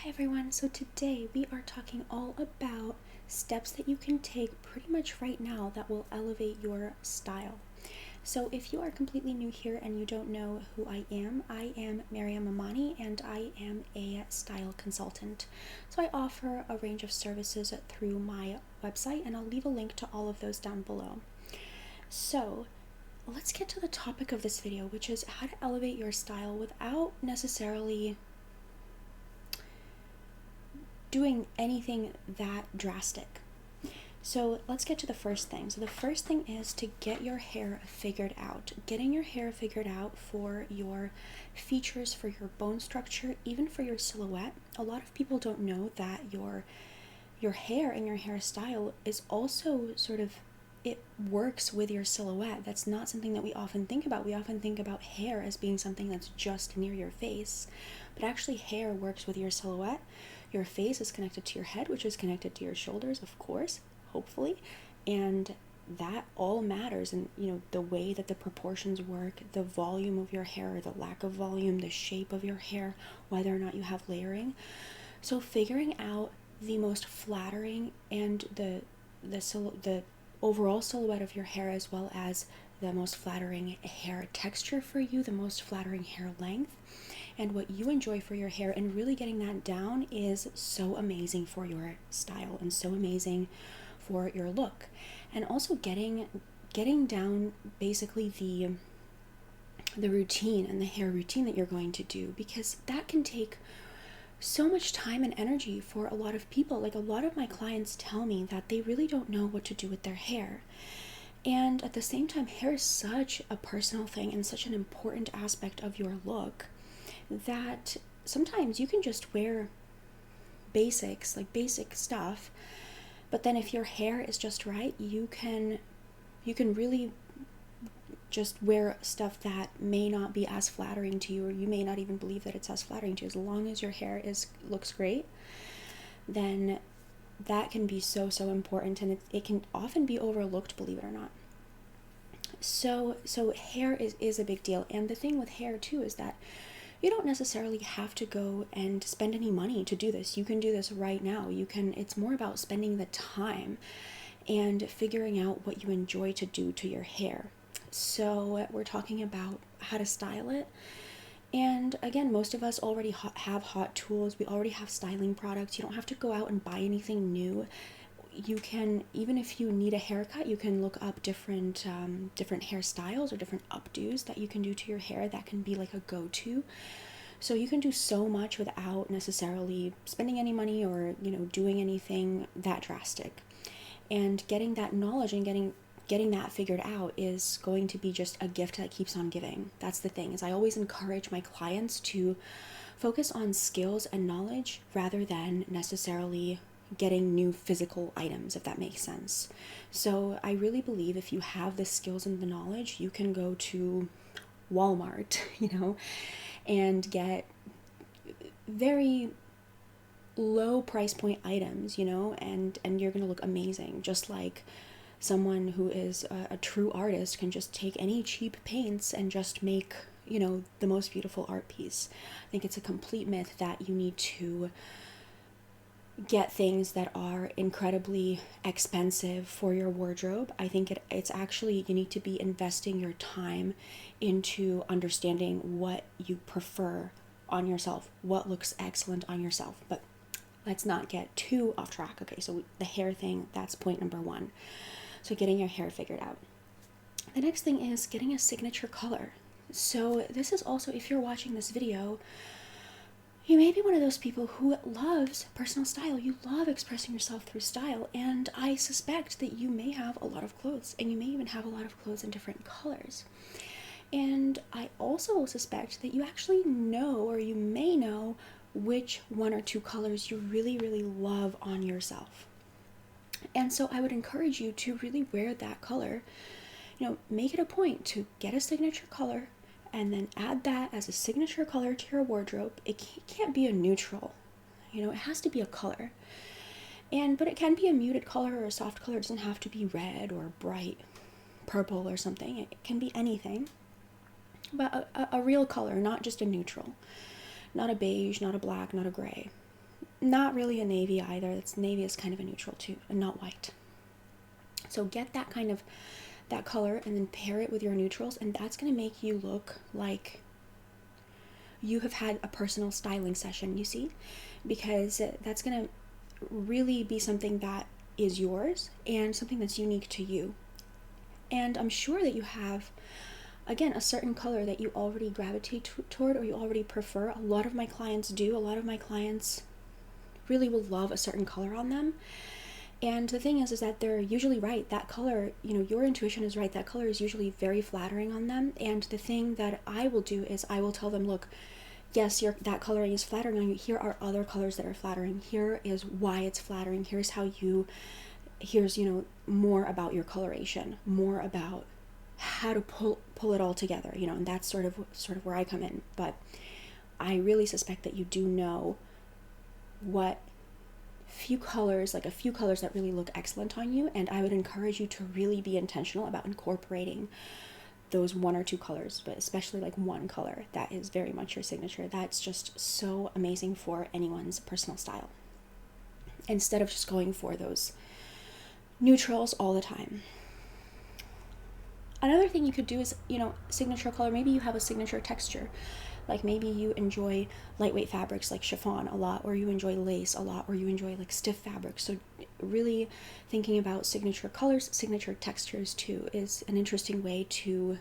Hi everyone, so today we are talking all about steps that you can take pretty much right now that will elevate your style. So if you are completely new here and you don't know who I am Mariam Amani and I am a style consultant. So I offer a range of services through my website and I'll leave a link to all of those down below. So let's get to the topic of this video, which is how to elevate your style without necessarily doing anything that drastic. So let's get to the first thing. So the first thing is to get your hair figured out. Getting your hair figured out for your features, for your bone structure, even for your silhouette. A lot of people don't know that your hair and your hairstyle is also it works with your silhouette. That's not something that we often think about. We often think about hair as being something that's just near your face, but actually hair works with your silhouette. Your face is connected to your head, which is connected to your shoulders, of course, hopefully, and that all matters. And the way that the proportions work, the volume of your hair or the lack of volume, the shape of your hair, whether or not you have layering. So figuring out the most flattering and the overall silhouette of your hair, as well as the most flattering hair texture for you, the most flattering hair length, and what you enjoy for your hair, and really getting that down is so amazing for your style and so amazing for your look. And also getting down basically the routine and the hair routine that you're going to do, because that can take so much time and energy for a lot of people. Like, a lot of my clients tell me that they really don't know what to do with their hair. And at the same time, hair is such a personal thing and such an important aspect of your look that sometimes you can just wear basics, like basic stuff, but then if your hair is just right, you can really just wear stuff that may not be as flattering to you, or you may not even believe that it's as flattering to you. As long as your hair looks great, then that can be so important, and it can often be overlooked, believe it or not. So hair is a big deal. And the thing with hair too is that you don't necessarily have to go and spend any money to do this. You can do this right now. It's more about spending the time and figuring out what you enjoy to do to your hair. So we're talking about how to style it. And again, most of us already have hot tools. We already have styling products. You don't have to go out and buy anything new. You can, even if you need a haircut, you can look up different hairstyles or different updos that you can do to your hair that can be like a go-to. So you can do so much without necessarily spending any money or doing anything that drastic. And getting that knowledge and getting that figured out is going to be just a gift that keeps on giving. That's the thing, is I always encourage my clients to focus on skills and knowledge rather than necessarily getting new physical items, if that makes sense. So I really believe if you have the skills and the knowledge, you can go to Walmart, and get very low price point items, and you're gonna look amazing, just like someone who is a true artist can just take any cheap paints and just make the most beautiful art piece. I think it's a complete myth that you need to get things that are incredibly expensive for your wardrobe. I think it's actually, you need to be investing your time into understanding what you prefer on yourself, what looks excellent on yourself. But let's not get too off track. Okay, so the hair thing, that's point number one. So getting your hair figured out. The next thing is getting a signature color. So this is also, if you're watching this video, you may be one of those people who loves personal style. You love expressing yourself through style, and I suspect that you may have a lot of clothes, and you may even have a lot of clothes in different colors. And I also suspect that you actually know, or you may know, which one or two colors you really love on yourself. And so I would encourage you to really wear that color. Make it a point to get a signature color and then add that as a signature color to your wardrobe. It can't be a neutral, it has to be a color. But it can be a muted color or a soft color. It doesn't have to be red or bright purple or something. It can be anything, but a real color, not just a neutral. Not a beige, not a black, not a gray. not really a navy either. Navy is kind of a neutral too, and not white. So get that kind of, that color, and then pair it with your neutrals, and that's going to make you look like you have had a personal styling session, you see? Because that's going to really be something that is yours and something that's unique to you. And I'm sure that you have, again, a certain color that you already gravitate toward or you already prefer. A lot of my clients do. A lot of my clients really will love a certain color on them. And the thing is that they're usually right. That color, your intuition is right. That color is usually very flattering on them. And the thing that I will do is I will tell them, look, yes, that coloring is flattering on you. Here are other colors that are flattering. Here is why it's flattering. Here's more about your coloration, more about how to pull it all together, and that's sort of where I come in. But I really suspect that you do know what a few colors that really look excellent on you, and I would encourage you to really be intentional about incorporating those one or two colors, but especially like one color that is very much your signature. That's just so amazing for anyone's personal style, instead of just going for those neutrals all the time. Another thing you could do is, signature color. Maybe you have a signature texture. Like maybe you enjoy lightweight fabrics like chiffon a lot, or you enjoy lace a lot, or you enjoy like stiff fabrics. So really thinking about signature colors, signature textures too, is an interesting way to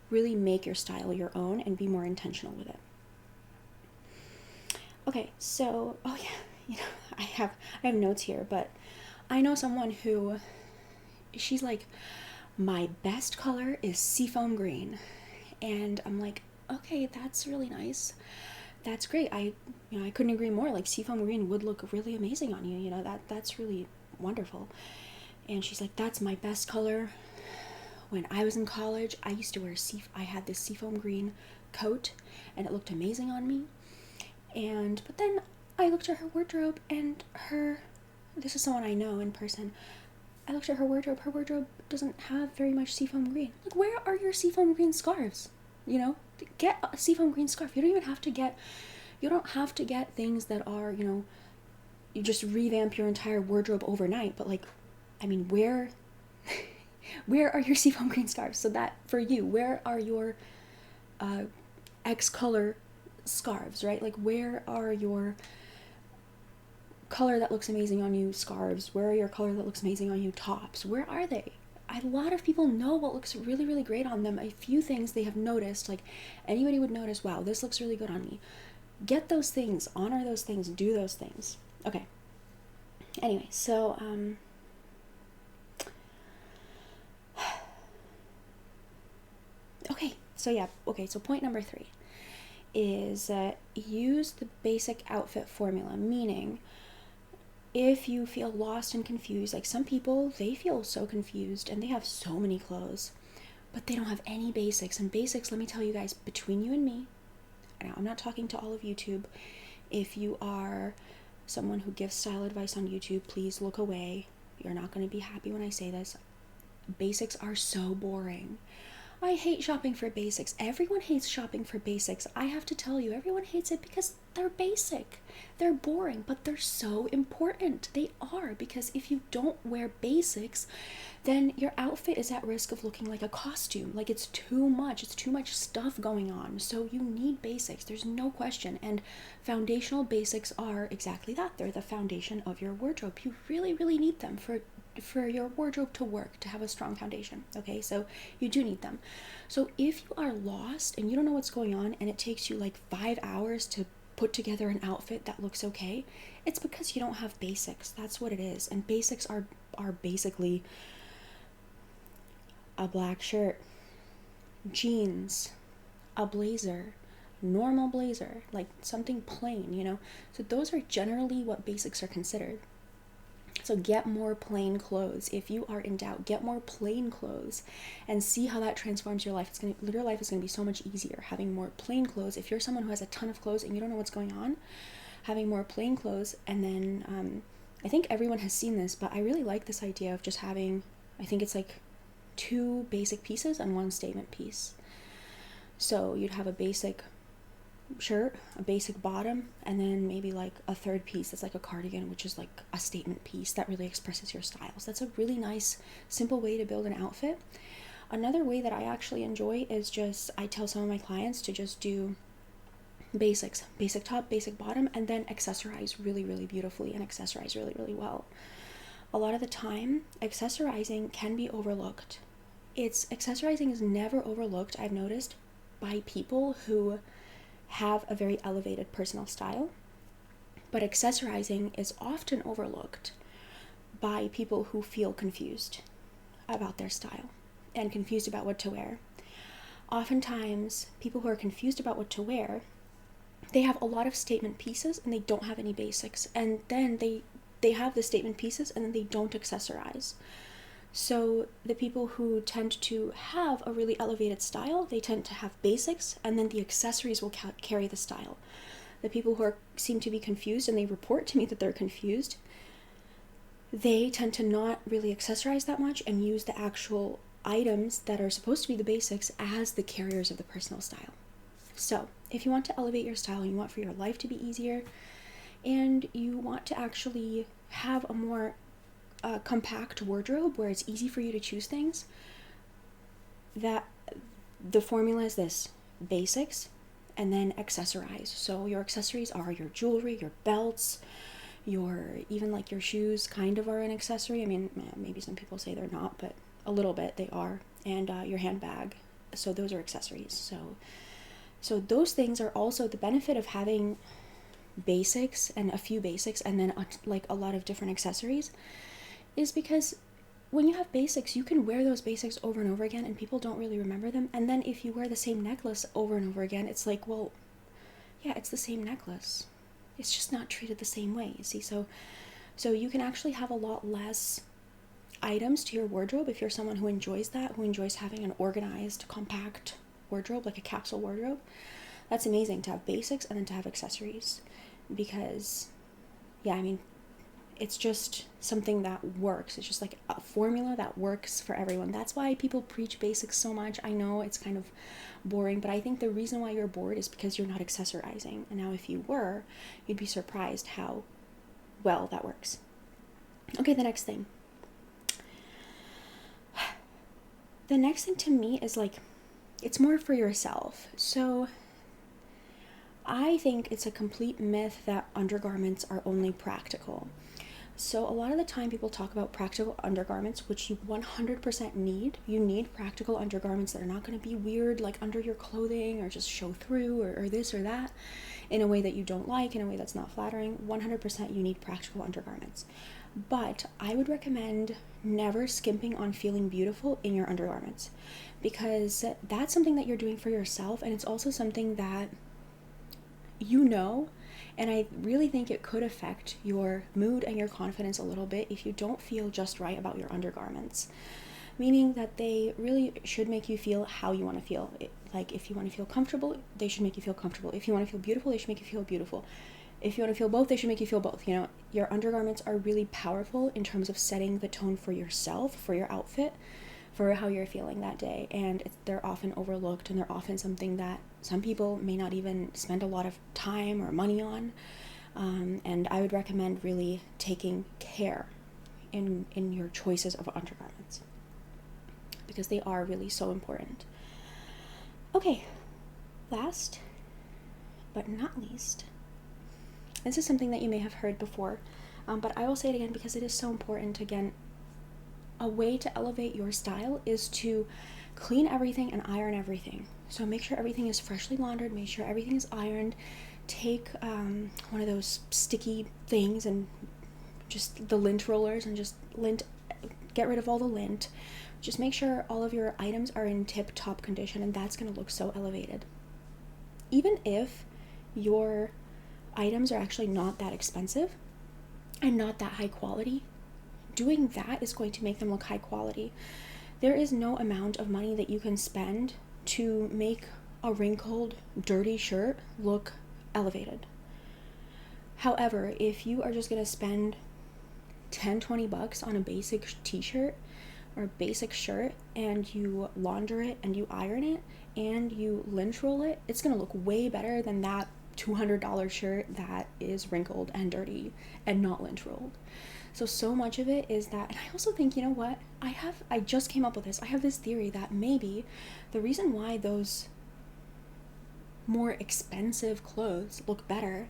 really make your style your own and be more intentional with it. Okay, so, I have notes here, but I know someone who, she's like, my best color is seafoam green. And I'm like, okay, that's really nice. That's great. I couldn't agree more. Like, seafoam green would look really amazing on you. That's really wonderful. And she's like, that's my best color. When I was in college, I used to wear I had this seafoam green coat, and it looked amazing on me. But then I looked at her wardrobe, and this is someone I know in person. I looked at her wardrobe. Her wardrobe doesn't have very much seafoam green. Like, where are your seafoam green scarves? Get a seafoam green scarf. You don't have to get things that are, you just revamp your entire wardrobe overnight. But where are your seafoam green scarves? So that for you, where are your X color scarves, right? Like, where are your color that looks amazing on you scarves? Where are your color that looks amazing on you tops? Where are they? A lot of people know what looks really, really great on them. A few things they have noticed, like anybody would notice, wow, this looks really good on me. Get those things, honor those things, do those things. Okay. Anyway, so so point number 3 is use the basic outfit formula, meaning if you feel lost and confused, like some people, they feel so confused and they have so many clothes, but they don't have any basics. And basics, let me tell you guys, between you and me, now I'm not talking to all of YouTube. If you are someone who gives style advice on YouTube, please look away. You're not going to be happy when I say this. Basics are so boring. I hate shopping for basics. Everyone hates shopping for basics. I have to tell you, everyone hates it because they're basic. They're boring, but they're so important. They are, because if you don't wear basics, then your outfit is at risk of looking like a costume. Like, it's too much. It's too much stuff going on. So you need basics. There's no question. And foundational basics are exactly that. They're the foundation of your wardrobe. You really, really need them for your wardrobe to work, to have a strong foundation. Okay, so you do need them. So if you are lost and you don't know what's going on, and it takes you like 5 hours to put together an outfit that looks okay, it's because you don't have basics. That's what it is. And basics are basically a black shirt, jeans, a blazer, normal blazer, like something plain, So those are generally what basics are considered. So get more plain clothes. If you are in doubt, get more plain clothes and see how that transforms your life. Your life is going to be so much easier having more plain clothes. If you're someone who has a ton of clothes and you don't know what's going on, having more plain clothes, and then I think everyone has seen this, but I really like this idea of just having, I think it's like 2 basic pieces and 1 statement piece. So you'd have a basic shirt, a basic bottom, and then maybe like a third piece that's like a cardigan, which is like a statement piece that really expresses your style. So that's a really nice, simple way to build an outfit. Another way that I actually enjoy is just, I tell some of my clients to just do basics, basic top, basic bottom, and then accessorize really, really beautifully and accessorize really, really well. A lot of the time, accessorizing can be overlooked. Accessorizing is never overlooked, I've noticed, by people who have a very elevated personal style, but accessorizing is often overlooked by people who feel confused about their style and confused about what to wear. Oftentimes, people who are confused about what to wear, they have a lot of statement pieces and they don't have any basics, and then they have the statement pieces and then they don't accessorize. So the people who tend to have a really elevated style, they tend to have basics, and then the accessories will carry the style. The people who seem to be confused and they report to me that they're confused, they tend to not really accessorize that much and use the actual items that are supposed to be the basics as the carriers of the personal style. So if you want to elevate your style, you want for your life to be easier, and you want to actually have a more compact wardrobe where it's easy for you to choose things, that the formula is this: basics and then accessorize. So your accessories are your jewelry, your belts, even like your shoes kind of are an accessory. I mean, maybe some people say they're not, but a little bit they are. And your handbag. So those are accessories. So those things are also the benefit of having basics and a few basics and then like a lot of different accessories, is because when you have basics, you can wear those basics over and over again and people don't really remember them. And then if you wear the same necklace over and over again, it's like, well, yeah, it's the same necklace. It's just not treated the same way, you see? So you can actually have a lot less items to your wardrobe if you're someone who enjoys that, who enjoys having an organized, compact wardrobe, like a capsule wardrobe. That's amazing to have basics and then to have accessories, because, yeah, I mean, it's just something that works. It's just like a formula that works for everyone. That's why people preach basics so much. I know it's kind of boring, but I think the reason why you're bored is because you're not accessorizing. And now if you were, you'd be surprised how well that works. Okay, the next thing. The next thing to me is like, it's more for yourself. So I think it's a complete myth that undergarments are only practical. So a lot of the time people talk about practical undergarments, which you 100% need. You need practical undergarments that are not going to be weird, like under your clothing, or just show through, or this or that, in a way that you don't like, in a way that's not flattering. 100% you need practical undergarments. But I would recommend never skimping on feeling beautiful in your undergarments, because that's something that you're doing for yourself, and it's also something that you know. And I really think it could affect your mood and your confidence a little bit if you don't feel just right about your undergarments. Meaning that they really should make you feel how you want to feel. Like, if you want to feel comfortable, they should make you feel comfortable. If you want to feel beautiful, they should make you feel beautiful. If you want to feel both, they should make you feel both. You know, your undergarments are really powerful in terms of setting the tone for yourself, for your outfit, for how you're feeling that day. And they're often overlooked, and they're often something that some people may not even spend a lot of time or money on. And I would recommend really taking care in your choices of undergarments, because they are really so important. Okay, last but not least, this is something that you may have heard before, but I will say it again because it is so important. Again, a way to elevate your style is to clean everything and iron everything. So make sure everything is freshly laundered, make sure everything is ironed. Take one of those sticky things and just the lint rollers and just get rid of all the lint. Just make sure all of your items are in tip-top condition, and that's going to look so elevated. Even if your items are actually not that expensive and not that high quality, doing that is going to make them look high quality. There is no amount of money that you can spend to make a wrinkled, dirty shirt look elevated. However, if you are just going to spend $10-20 on a basic t-shirt or a basic shirt and you launder it and you iron it and you lint roll it, it's going to look way better than that $200 shirt that is wrinkled and dirty and not lint rolled. So much of it is that, and I also think, you know what, I just came up with this. I have this theory that maybe the reason why those more expensive clothes look better,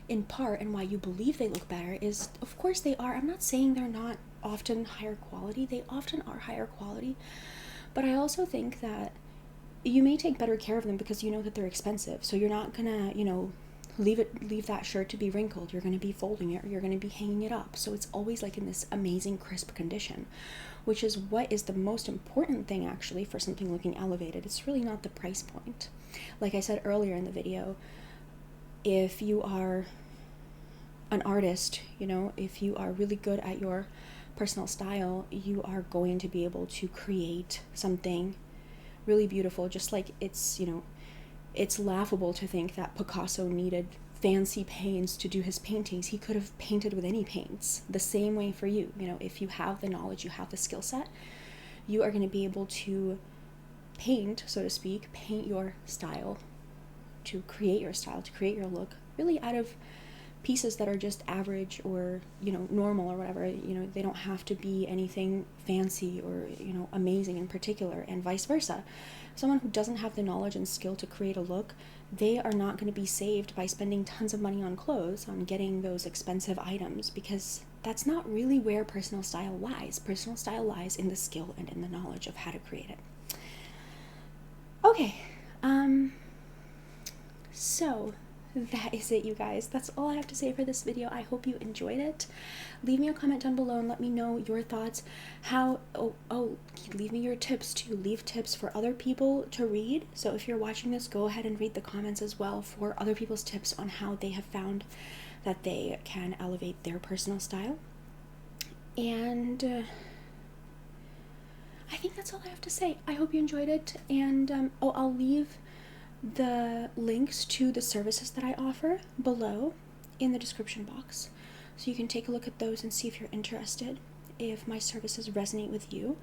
in part, and why you believe they look better, is, of course they are. I'm not saying they're not often higher quality. They often are higher quality. But I also think that you may take better care of them because you know that they're expensive. So you're not gonna, leave that shirt to be wrinkled. You're gonna be folding it, or you're gonna be hanging it up. So it's always like in this amazing crisp condition, which is what is the most important thing actually for something looking elevated. It's really not the price point. Like I said earlier in the video, if you are an artist, if you are really good at your personal style, you are going to be able to create something really beautiful. Just like it's laughable to think that Picasso needed fancy paints to do his paintings. He could have painted with any paints. The same way for you. If you have the knowledge, you have the skill set, you are going to be able to paint, so to speak, paint your style, to create your style, to create your look, really out of pieces that are just average or, normal or whatever. They don't have to be anything fancy or, amazing in particular, and vice versa. Someone who doesn't have the knowledge and skill to create a look, they are not going to be saved by spending tons of money on clothes, on getting those expensive items, because that's not really where personal style lies. Personal style lies in the skill and in the knowledge of how to create it. Okay, so that is it, you guys. That's all I have to say for this video. I hope you enjoyed it. Leave me a comment down below and let me know your thoughts. Leave me your tips too. Leave tips for other people to read. So if you're watching this, go ahead and read the comments as well for other people's tips on how they have found that they can elevate their personal style. And I think that's all I have to say. I hope you enjoyed it, and I'll leave the links to the services that I offer below in the description box, so you can take a look at those and see if you're interested. If my services resonate with you,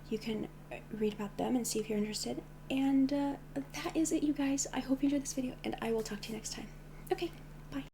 you can read about them and see if you're interested. And that is it, you guys. I hope you enjoyed this video, and I will talk to you next time. Okay.